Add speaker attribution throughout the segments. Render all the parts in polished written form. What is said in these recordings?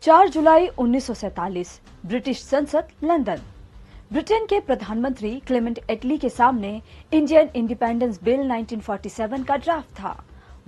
Speaker 1: 4 जुलाई 1947 British संसद London. Britain के प्रधानमंत्री क्लेमेंट एटली के सामने इंडियन इंडिपेंडेंस बिल 1947 का ड्राफ्ट था।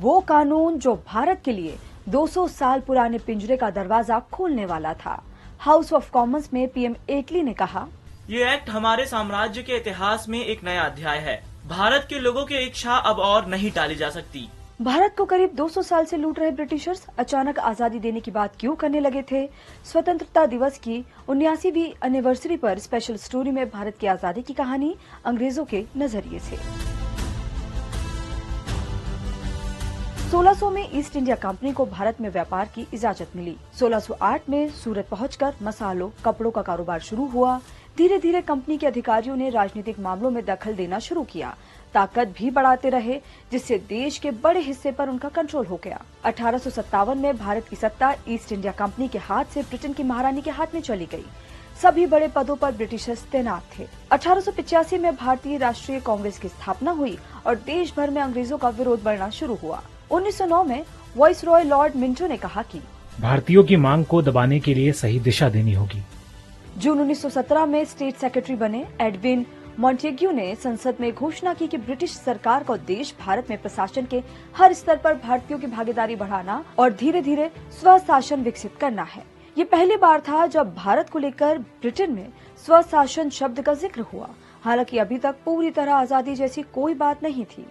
Speaker 1: वो कानून जो भारत के लिए 200 साल पुराने पिंजरे का दरवाजा खोलने वाला था। हाउस ऑफ कॉमन्स में पीएम एटली ने कहा,
Speaker 2: ये एक्ट हमारे साम्राज्य के इतिहास में एक नया अध्याय है। भारत के लोगों की इच्छा अब और नहीं टाली जा सकती।
Speaker 1: भारत को करीब 200 साल से लूट रहे ब्रिटिशर्स अचानक आजादी देने की बात क्यों करने लगे थे? स्वतंत्रता दिवस की 79वीं एनिवर्सरी पर स्पेशल स्टोरी में भारत की आजादी की कहानी अंग्रेजों के नजरिए से। 1600 में ईस्ट इंडिया कंपनी को भारत में व्यापार की इजाजत मिली। 1608 में सूरत पहुंचकर मसालों, कपड़ों का कारोबार शुरू हुआ। धीरे धीरे कंपनी के अधिकारियों ने राजनीतिक मामलों में दखल देना शुरू किया। ताकत भी बढ़ाते रहे, जिससे देश के बड़े हिस्से पर उनका कंट्रोल हो गया। 1857 में भारत की सत्ता ईस्ट इंडिया कंपनी के हाथ से ब्रिटेन की महारानी के हाथ में चली गई। सभी बड़े पदों पर ब्रिटिशर्स तैनात थे। 1885 में भारतीय राष्ट्रीय कांग्रेस की स्थापना हुई और देश भर में अंग्रेजों का विरोध बढ़ना शुरू हुआ। 1909 में वाइसरॉय लॉर्ड मिंटो ने कहा कि
Speaker 3: भारतीयों की मांग को दबाने के लिए सही दिशा देनी होगी।
Speaker 1: जून 1917 में स्टेट सेक्रेटरी बने एडविन मॉन्टेग्यू ने संसद में घोषणा की कि ब्रिटिश सरकार को देश भारत में प्रशासन के हर स्तर पर भारतीयों की भागीदारी बढ़ाना और धीरे धीरे स्वशासन विकसित करना है। ये पहली बार था जब भारत को लेकर ब्रिटेन में स्वशासन शब्द का जिक्र हुआ। हालांकि अभी तक पूरी तरह आजादी जैसी कोई बात नहीं थी।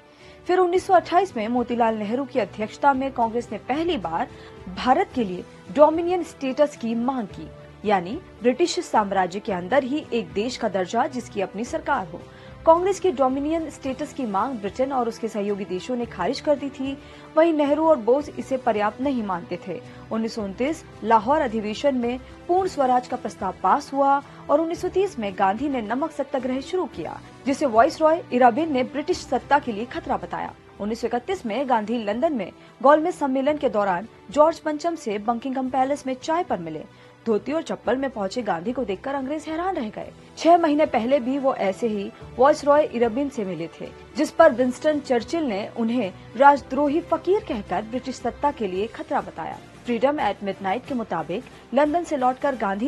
Speaker 1: फिर 1928 में मोतीलाल नेहरू की अध्यक्षता में कांग्रेस ने पहली बार भारत के लिए डोमिनियन स्टेटस की मांग की, यानी ब्रिटिश साम्राज्य के अंदर ही एक देश का दर्जा जिसकी अपनी सरकार हो। कांग्रेस की डोमिनियन स्टेटस की मांग ब्रिटेन और उसके सहयोगी देशों ने खारिज कर दी थी। वहीं नेहरू और बोस इसे पर्याप्त नहीं मानते थे। 1929 लाहौर अधिवेशन में पूर्ण स्वराज का प्रस्ताव पास हुआ और 1930 में गांधी ने नमक सत्याग्रह शुरू किया, जिसे वाइसरॉय इरविन ने ब्रिटिश सत्ता के लिए खतरा बताया। 1931 में गांधी लंदन में गोलमेज सम्मेलन के दौरान जॉर्ज पंचम से बकिंघम पैलेस में चाय पर मिले। धोती और चप्पल में पहुंचे गांधी को देखकर अंग्रेज हैरान रह गए। 6 महीने पहले भी वो ऐसे ही वाइसरॉय इरविन से मिले थे, जिस पर विंस्टन चर्चिल ने उन्हें राजद्रोही फकीर कहकर ब्रिटिश सत्ता के लिए खतरा बताया। फ्रीडम एट मिडनाइट के मुताबिक लंदन से लौटकर गांधी ने